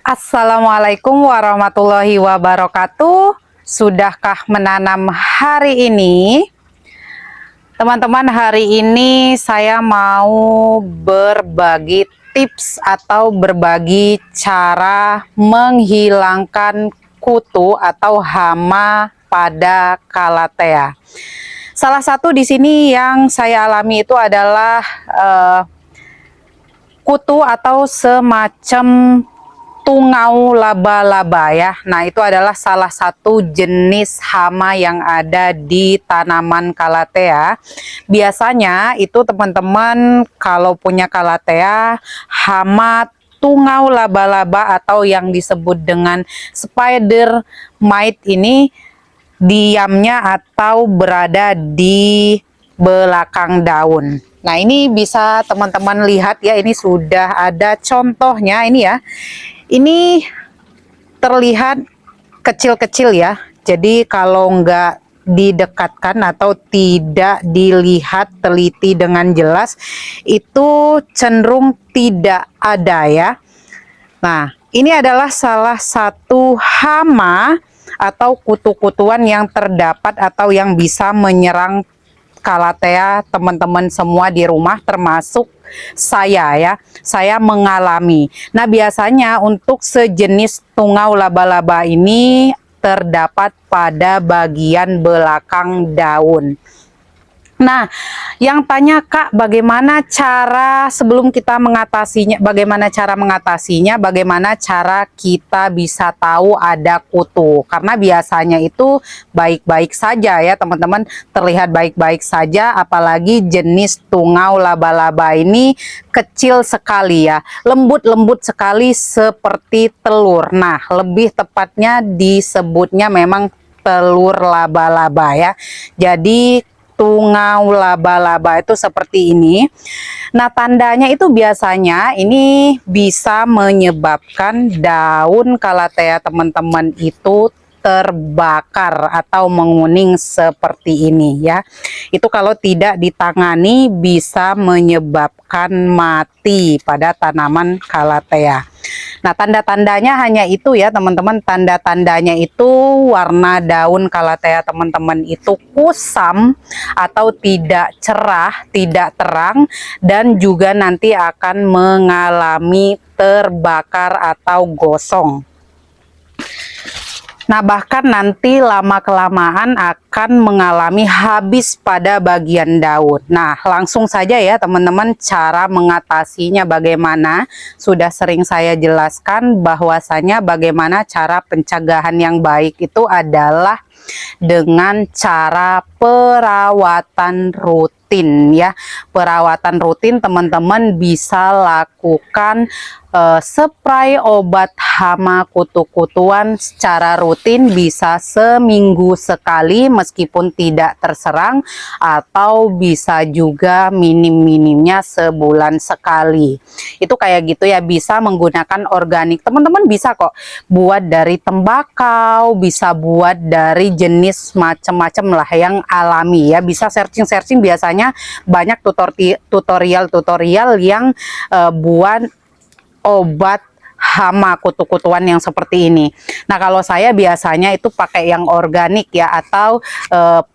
Assalamualaikum warahmatullahi wabarakatuh. Sudahkah menanam hari ini? Teman-teman, hari ini saya mau berbagi tips atau berbagi cara menghilangkan kutu atau hama pada Calathea. Salah satu di sini yang saya alami itu adalah kutu atau semacam tungau laba-laba ya. Nah, itu adalah salah satu jenis hama yang ada di tanaman Calathea. Biasanya itu teman-teman kalau punya Calathea, hama tungau laba-laba atau yang disebut dengan spider mite ini diamnya atau berada di belakang daun. Nah, ini bisa teman-teman lihat ya, ini sudah ada contohnya ini ya. Ini terlihat kecil-kecil ya. Jadi kalau nggak didekatkan atau tidak dilihat teliti dengan jelas, itu cenderung tidak ada ya. Nah, ini adalah salah satu hama atau kutu-kutuan yang terdapat atau yang bisa menyerang Calathea teman-teman semua di rumah, termasuk saya ya. Saya mengalami. Nah, biasanya untuk sejenis tungau laba-laba ini terdapat pada bagian belakang daun. Nah, yang tanya, Kak, bagaimana cara sebelum kita mengatasinya, bagaimana cara kita bisa tahu ada kutu? Karena biasanya itu baik-baik saja ya, teman-teman, terlihat baik-baik saja, apalagi jenis tungau laba-laba ini kecil sekali ya, lembut-lembut sekali seperti telur. Nah, lebih tepatnya disebutnya memang telur laba-laba ya. Jadi tungau laba-laba itu seperti ini. Nah, tandanya itu biasanya ini bisa menyebabkan daun Calathea teman-teman itu terbakar atau menguning seperti ini ya. Itu kalau tidak ditangani bisa menyebabkan mati pada tanaman Calathea. Nah, tanda-tandanya hanya itu ya teman-teman. Tanda-tandanya itu warna daun Calathea teman-teman itu kusam atau tidak cerah, tidak terang, dan juga nanti akan mengalami terbakar atau gosong. Nah, bahkan nanti lama-kelamaan akan mengalami habis pada bagian daun. Nah, langsung saja ya teman-teman, cara mengatasinya bagaimana. Sudah sering saya jelaskan bahwasanya bagaimana cara pencegahan yang baik itu adalah dengan cara perawatan rutin ya. Perawatan rutin teman-teman bisa lakukan spray obat hama kutu-kutuan secara rutin, bisa seminggu sekali meskipun tidak terserang, atau bisa juga minim-minimnya sebulan sekali. Itu kayak gitu ya, bisa menggunakan organik. Teman-teman bisa kok buat dari tembakau, bisa buat dari jenis macam-macam lah yang alami ya. Bisa searching-searching, biasanya banyak tutorial-tutorial yang buat obat hama kutu-kutuan yang seperti ini. Nah, kalau saya biasanya itu pakai yang organik ya, atau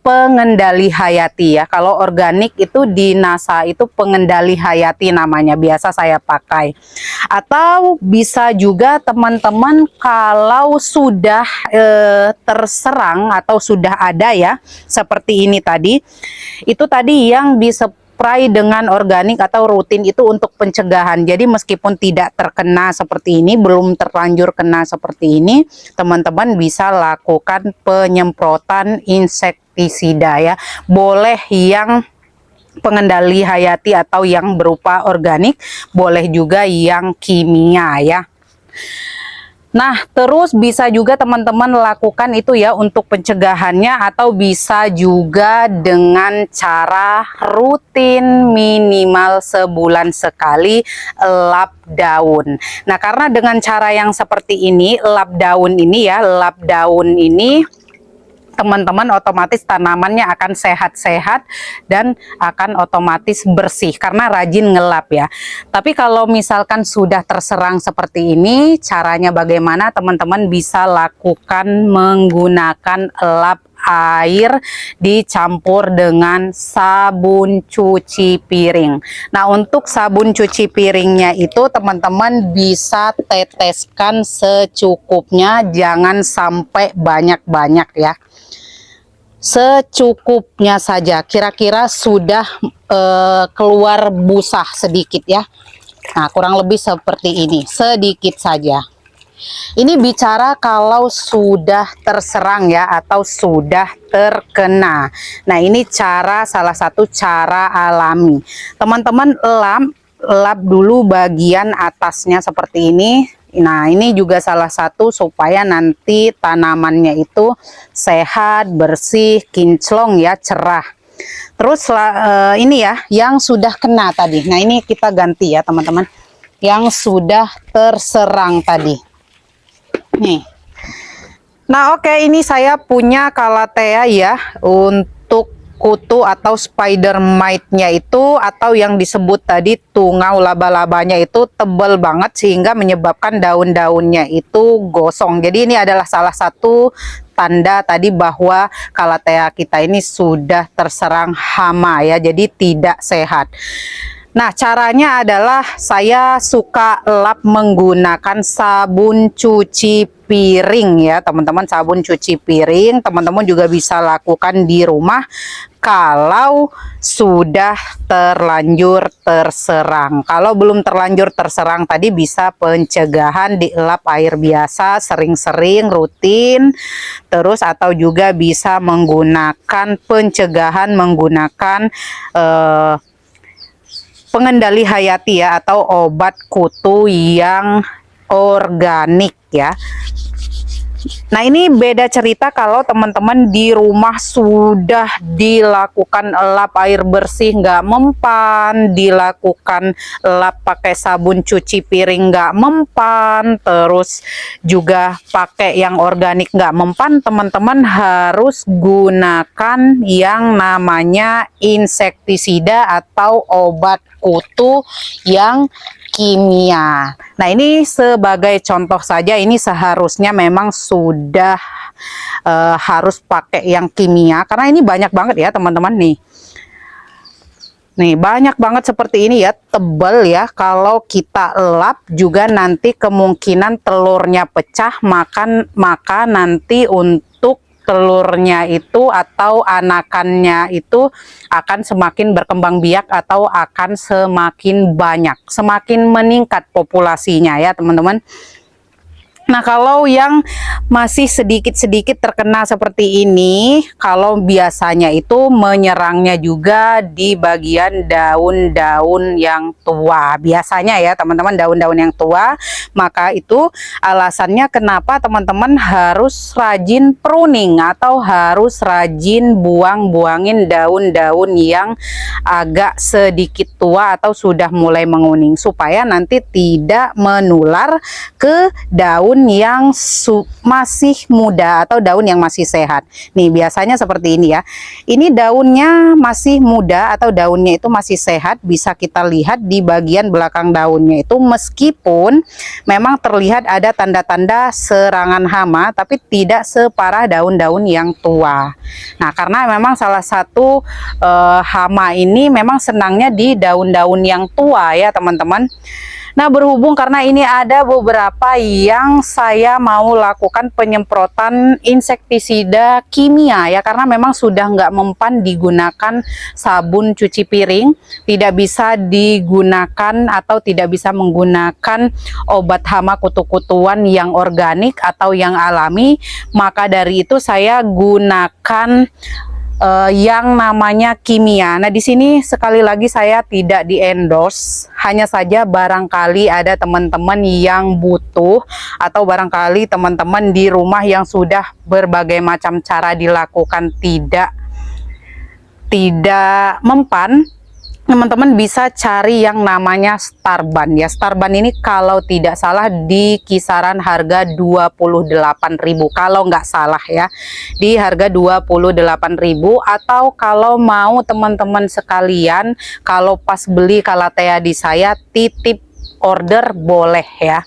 pengendali hayati ya. Kalau organik itu di NASA itu pengendali hayati namanya, biasa saya pakai. Atau bisa juga teman-teman kalau sudah terserang atau sudah ada ya, seperti ini tadi. Itu tadi yang disebut spray dengan organik atau rutin itu untuk pencegahan. Jadi meskipun tidak terkena seperti ini, belum terlanjur kena seperti ini, teman-teman bisa lakukan penyemprotan insektisida ya. Boleh yang pengendali hayati atau yang berupa organik, boleh juga yang kimia ya. Nah, terus bisa juga teman-teman lakukan itu ya untuk pencegahannya, atau bisa juga dengan cara rutin minimal sebulan sekali lap daun. Nah, karena dengan cara yang seperti ini, lap daun ini ya, lap daun ini teman-teman otomatis tanamannya akan sehat-sehat dan akan otomatis bersih karena rajin ngelap ya. Tapi kalau misalkan sudah terserang seperti ini, caranya bagaimana? Teman-teman bisa lakukan menggunakan lap air dicampur dengan sabun cuci piring. Nah, untuk sabun cuci piringnya itu teman-teman bisa teteskan secukupnya, jangan sampai banyak-banyak ya. Secukupnya saja, kira-kira sudah keluar busa sedikit ya. Nah, kurang lebih seperti ini, sedikit saja. Ini bicara kalau sudah terserang ya, atau sudah terkena. Nah, ini salah satu cara alami. Teman-teman lap dulu bagian atasnya seperti ini. Nah, ini juga salah satu supaya nanti tanamannya itu sehat, bersih, kinclong ya, cerah. Terus ini ya, yang sudah kena tadi. Nah, ini kita ganti ya teman-teman. Yang sudah terserang tadi. Nih. Nah, oke, ini saya punya Calathea ya, untuk kutu atau spider mite-nya itu, atau yang disebut tadi tungau laba-labanya itu tebal banget sehingga menyebabkan daun-daunnya itu gosong. Jadi ini adalah salah satu tanda tadi bahwa Calathea kita ini sudah terserang hama ya, jadi tidak sehat. Nah, caranya adalah saya suka lap menggunakan sabun cuci piring ya teman-teman. Sabun cuci piring teman-teman juga bisa lakukan di rumah kalau sudah terlanjur terserang. Kalau belum terlanjur terserang tadi bisa pencegahan dilap air biasa sering-sering rutin, terus atau juga bisa menggunakan pencegahan menggunakan pengendali hayati ya, atau obat kutu yang organik ya. Nah, ini beda cerita kalau teman-teman di rumah sudah dilakukan lap air bersih nggak mempan, dilakukan lap pakai sabun cuci piring nggak mempan, terus juga pakai yang organik nggak mempan. Teman-teman harus gunakan yang namanya insektisida atau obat kutu yang kimia. Nah, ini sebagai contoh saja, ini seharusnya memang sudah harus pakai yang kimia karena ini banyak banget ya teman-teman nih. Nih, banyak banget seperti ini ya, tebal ya. Kalau kita lap juga nanti kemungkinan telurnya pecah, maka nanti untuk telurnya itu atau anakannya itu akan semakin berkembang biak atau akan semakin banyak, semakin meningkat populasinya ya teman-teman. Nah, kalau yang masih sedikit-sedikit terkena seperti ini, kalau biasanya itu menyerangnya juga di bagian daun-daun yang tua. Biasanya ya teman-teman, daun-daun yang tua. Maka itu alasannya kenapa teman-teman harus rajin pruning atau harus rajin buang-buangin daun-daun yang agak sedikit tua atau sudah mulai menguning, supaya nanti tidak menular ke daun yang masih muda atau daun yang masih sehat. Nih, biasanya seperti ini ya. Ini daunnya masih muda atau daunnya itu masih sehat, bisa kita lihat di bagian belakang daunnya itu, meskipun memang terlihat ada tanda-tanda serangan hama, tapi tidak separah daun-daun yang tua. Nah, karena memang salah satu hama ini memang senangnya di daun-daun yang tua ya teman-teman. Nah, berhubung karena ini ada beberapa yang saya mau lakukan penyemprotan insektisida kimia ya, karena memang sudah nggak mempan digunakan sabun cuci piring, tidak bisa digunakan atau tidak bisa menggunakan obat hama kutu-kutuan yang organik atau yang alami, maka dari itu saya gunakan yang namanya kimia. Nah, di sini sekali lagi saya tidak di-endorse, hanya saja barangkali ada teman-teman yang butuh atau barangkali teman-teman di rumah yang sudah berbagai macam cara dilakukan tidak mempan. teman-teman bisa cari yang namanya Starban ya. Starban ini kalau tidak salah di kisaran harga 28.000 kalau nggak salah ya, di harga 28.000. Atau kalau mau teman-teman sekalian, kalau pas beli Calathea di saya titip order boleh ya,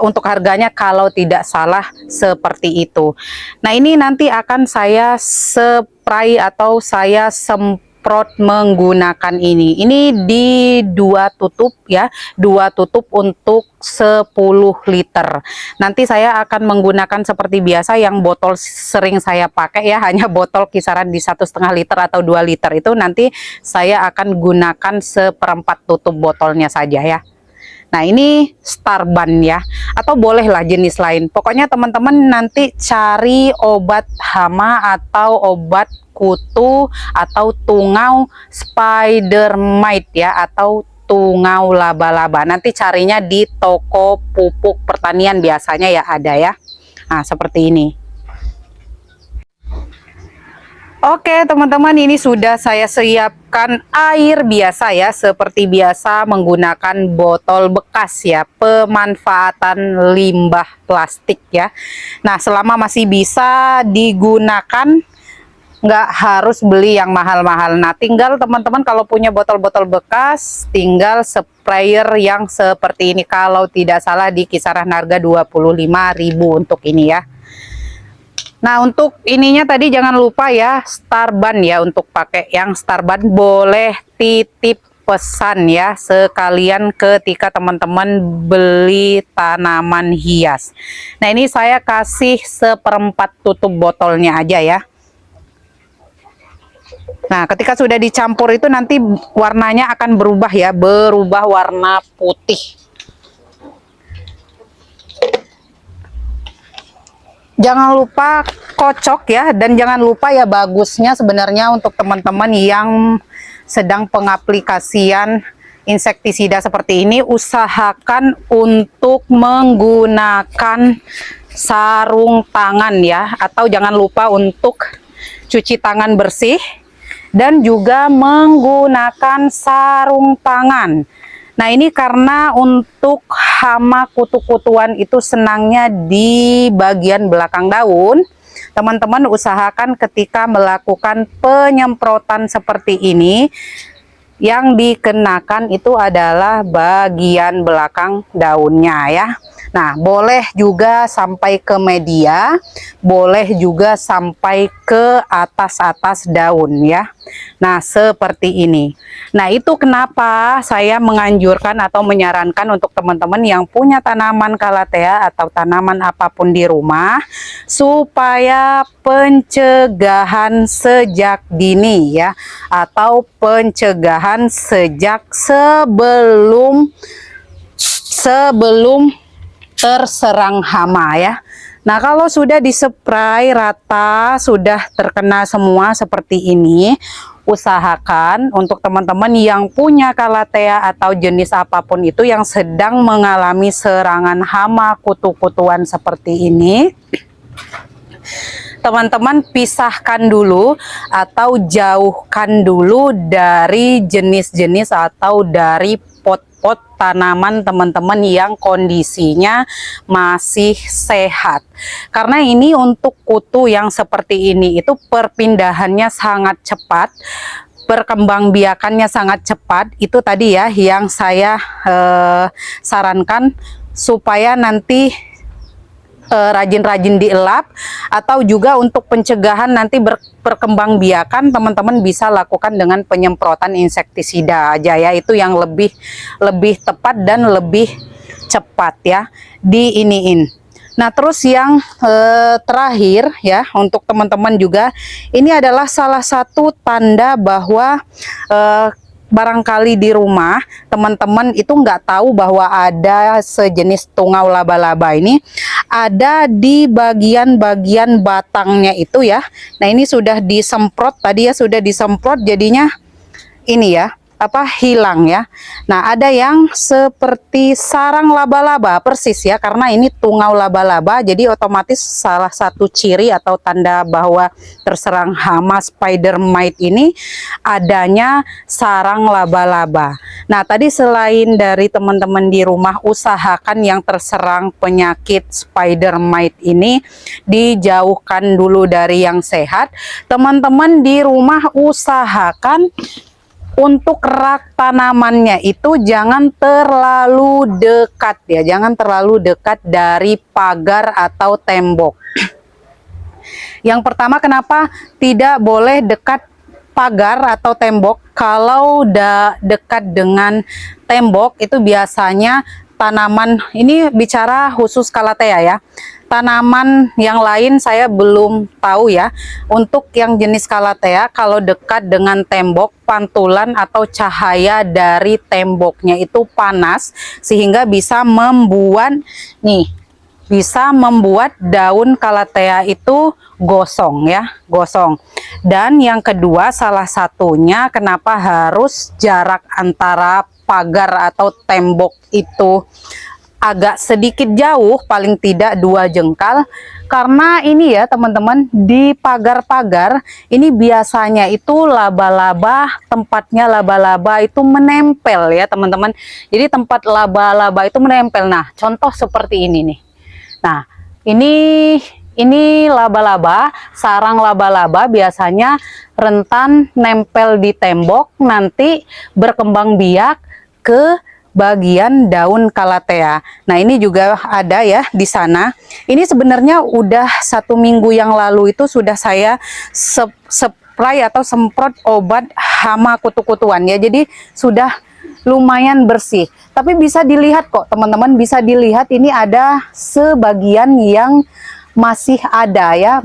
untuk harganya kalau tidak salah seperti itu. Nah, ini nanti akan saya spray atau saya semprot menggunakan ini di 2 tutup ya, 2 tutup untuk 10 liter. Nanti saya akan menggunakan seperti biasa yang botol sering saya pakai ya, hanya botol kisaran di 1,5 liter atau 2 liter itu nanti saya akan gunakan 1/4 tutup botolnya saja ya. Nah, ini Starban ya, atau bolehlah jenis lain. Pokoknya teman-teman nanti cari obat hama atau obat kutu atau tungau spider mite ya, atau tungau laba-laba. Nanti carinya di toko pupuk pertanian biasanya ya ada ya. Nah, seperti ini. Oke teman-teman, ini sudah saya siapkan air biasa ya, seperti biasa menggunakan botol bekas ya, pemanfaatan limbah plastik ya. Nah, selama masih bisa digunakan, nggak harus beli yang mahal-mahal. Nah, tinggal teman-teman kalau punya botol-botol bekas, tinggal sprayer yang seperti ini. Kalau tidak salah di kisaran harga 25.000 untuk ini ya. Nah, untuk ininya tadi jangan lupa ya, Starban ya, untuk pakai yang Starban boleh titip pesan ya, sekalian ketika teman-teman beli tanaman hias. Nah, ini saya kasih 1/4 tutup botolnya aja ya. Nah, ketika sudah dicampur itu nanti warnanya akan berubah ya, berubah warna putih. Jangan lupa kocok ya, dan jangan lupa ya, bagusnya sebenarnya untuk teman-teman yang sedang pengaplikasian insektisida seperti ini, usahakan untuk menggunakan sarung tangan ya, atau jangan lupa untuk cuci tangan bersih dan juga menggunakan sarung tangan. Nah, ini karena untuk hama kutu-kutuan itu senangnya di bagian belakang daun. Teman-teman usahakan ketika melakukan penyemprotan seperti ini, yang dikenakan itu adalah bagian belakang daunnya ya. Nah, boleh juga sampai ke media, boleh juga sampai ke atas-atas daun ya. Nah, seperti ini. Nah, itu kenapa saya menganjurkan atau menyarankan untuk teman-teman yang punya tanaman Calathea atau tanaman apapun di rumah, supaya pencegahan sejak dini ya, atau pencegahan sejak sebelum terserang hama ya. Nah, kalau sudah dispray rata, sudah terkena semua seperti ini, usahakan untuk teman-teman yang punya Calathea atau jenis apapun itu yang sedang mengalami serangan hama kutu-kutuan seperti ini, teman-teman pisahkan dulu atau jauhkan dulu dari jenis-jenis atau dari pot-pot tanaman teman-teman yang kondisinya masih sehat. Karena ini untuk kutu yang seperti ini itu perpindahannya sangat cepat, perkembangbiakannya sangat cepat. Itu tadi ya yang saya sarankan, supaya nanti rajin-rajin dielap, atau juga untuk pencegahan nanti berkembang biakan, teman-teman bisa lakukan dengan penyemprotan insektisida aja ya, itu yang lebih tepat dan lebih cepat ya diiniin. Nah, terus yang terakhir ya, untuk teman-teman juga, ini adalah salah satu tanda bahwa barangkali di rumah teman-teman itu nggak tahu bahwa ada sejenis tungau laba-laba ini ada di bagian-bagian batangnya itu ya. Nah, ini sudah disemprot tadi ya, sudah disemprot, jadinya ini ya, hilang ya. Nah, ada yang seperti sarang laba-laba persis ya, karena ini tungau laba-laba, jadi otomatis salah satu ciri atau tanda bahwa terserang hama spider mite ini adanya sarang laba-laba. Nah, tadi selain dari teman-teman di rumah, usahakan yang terserang penyakit spider mite ini dijauhkan dulu dari yang sehat. Teman-teman di rumah usahakan untuk rak tanamannya itu jangan terlalu dekat ya, jangan terlalu dekat dari pagar atau tembok. Yang pertama, kenapa tidak boleh dekat pagar atau tembok? Kalau udah dekat dengan tembok itu biasanya tanaman, ini bicara khusus Calathea ya. Tanaman yang lain saya belum tahu ya. Untuk yang jenis Calathea, kalau dekat dengan tembok, pantulan atau cahaya dari temboknya itu panas sehingga bisa membuat daun Calathea itu gosong ya, gosong. Dan yang kedua, salah satunya kenapa harus jarak antara pagar atau tembok itu agak sedikit jauh, paling tidak 2 jengkal, karena ini ya teman-teman, di pagar-pagar ini biasanya itu laba-laba, tempatnya laba-laba itu menempel ya teman-teman. Jadi tempat laba-laba itu menempel. Nah, contoh seperti ini nih. Nah, ini laba-laba, sarang laba-laba biasanya rentan nempel di tembok, nanti berkembang biak ke bagian daun Calathea. Nah, ini juga ada ya di sana. Ini sebenarnya udah 1 minggu yang lalu itu sudah saya spray atau semprot obat hama kutu-kutuan ya. Jadi sudah lumayan bersih. Tapi bisa dilihat kok teman-teman, bisa dilihat ini ada sebagian yang masih ada ya.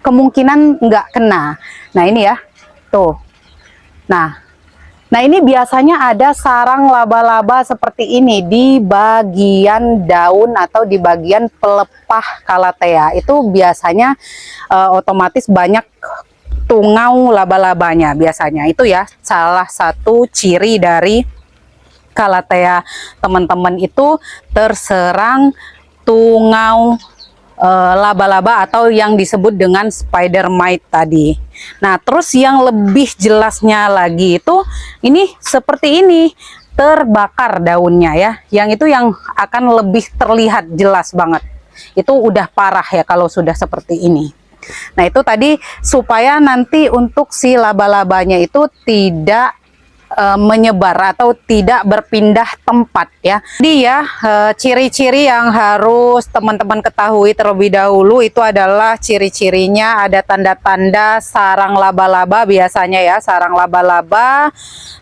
Kemungkinan nggak kena. Nah, ini ya. Tuh. Nah, ini biasanya ada sarang laba-laba seperti ini di bagian daun atau di bagian pelepah Calathea. Itu biasanya otomatis banyak tungau laba-labanya biasanya. Itu ya salah satu ciri dari Calathea teman-teman, itu terserang tungau laba-laba atau yang disebut dengan spider mite tadi. Nah, terus yang lebih jelasnya lagi itu ini seperti ini, terbakar daunnya ya. Yang itu yang akan lebih terlihat jelas banget. Itu udah parah ya kalau sudah seperti ini. Nah, itu tadi supaya nanti untuk si laba-labanya itu tidak menyebar atau tidak berpindah tempat ya. Jadi ya ciri-ciri yang harus teman-teman ketahui terlebih dahulu itu adalah ciri-cirinya ada tanda-tanda sarang laba-laba biasanya ya, sarang laba-laba,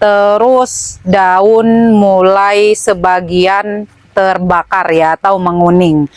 terus daun mulai sebagian terbakar ya atau menguning.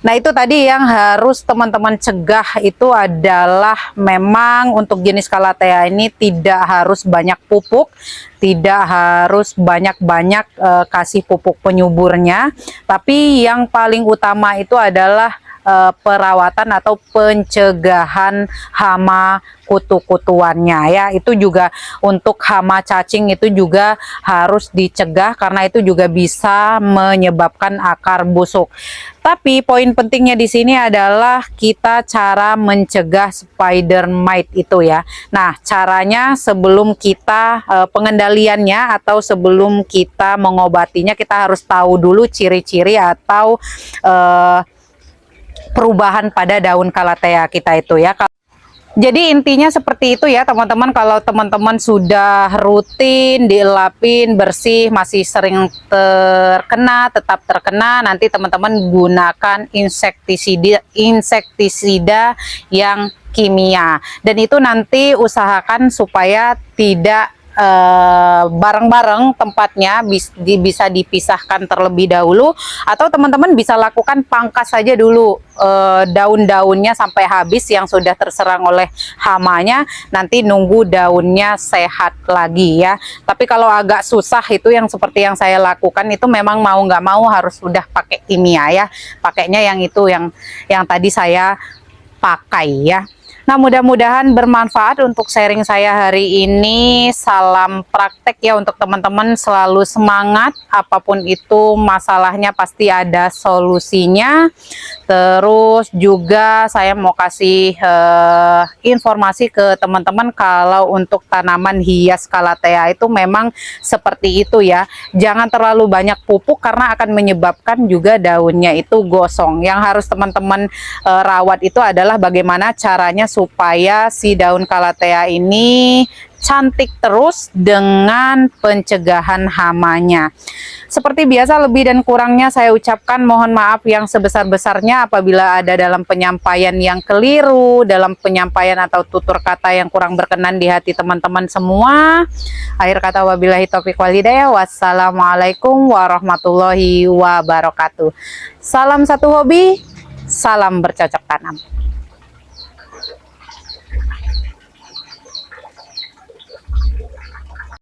Nah, itu tadi yang harus teman-teman cegah itu adalah memang untuk jenis Calathea ini tidak harus banyak pupuk, tidak harus banyak-banyak kasih pupuk penyuburnya, tapi yang paling utama itu adalah perawatan atau pencegahan hama kutu-kutuannya ya. Itu juga untuk hama cacing itu juga harus dicegah karena itu juga bisa menyebabkan akar busuk. Tapi poin pentingnya di sini adalah kita cara mencegah spider mite itu ya. Nah, caranya sebelum kita pengendaliannya atau sebelum kita mengobatinya, kita harus tahu dulu ciri-ciri atau perubahan pada daun Calathea kita itu ya. Jadi intinya seperti itu ya teman-teman. Kalau teman-teman sudah rutin dielapin bersih, masih sering tetap terkena, nanti teman-teman gunakan insektisida yang kimia. Dan itu nanti usahakan supaya tidak bareng-bareng tempatnya, bisa dipisahkan terlebih dahulu, atau teman-teman bisa lakukan pangkas saja dulu daun-daunnya sampai habis yang sudah terserang oleh hamanya, nanti nunggu daunnya sehat lagi ya. Tapi kalau agak susah itu yang seperti yang saya lakukan itu memang mau nggak mau harus sudah pakai kimia ya, pakainya yang itu yang tadi saya pakai ya. Nah, mudah-mudahan bermanfaat untuk sharing saya hari ini. Salam praktek ya untuk teman-teman, selalu semangat, apapun itu masalahnya pasti ada solusinya. Terus juga saya mau kasih informasi ke teman-teman kalau untuk tanaman hias calathea itu memang seperti itu ya. Jangan terlalu banyak pupuk karena akan menyebabkan juga daunnya itu gosong. Yang harus teman-teman rawat itu adalah bagaimana caranya supaya si daun calathea ini cantik terus dengan pencegahan hamanya. Seperti biasa, lebih dan kurangnya saya ucapkan mohon maaf yang sebesar-besarnya apabila ada dalam penyampaian yang keliru, dalam penyampaian atau tutur kata yang kurang berkenan di hati teman-teman semua. Akhir kata, wabillahi taufiq wal hidayah. Wassalamualaikum warahmatullahi wabarakatuh. Salam satu hobi, salam bercocok tanam.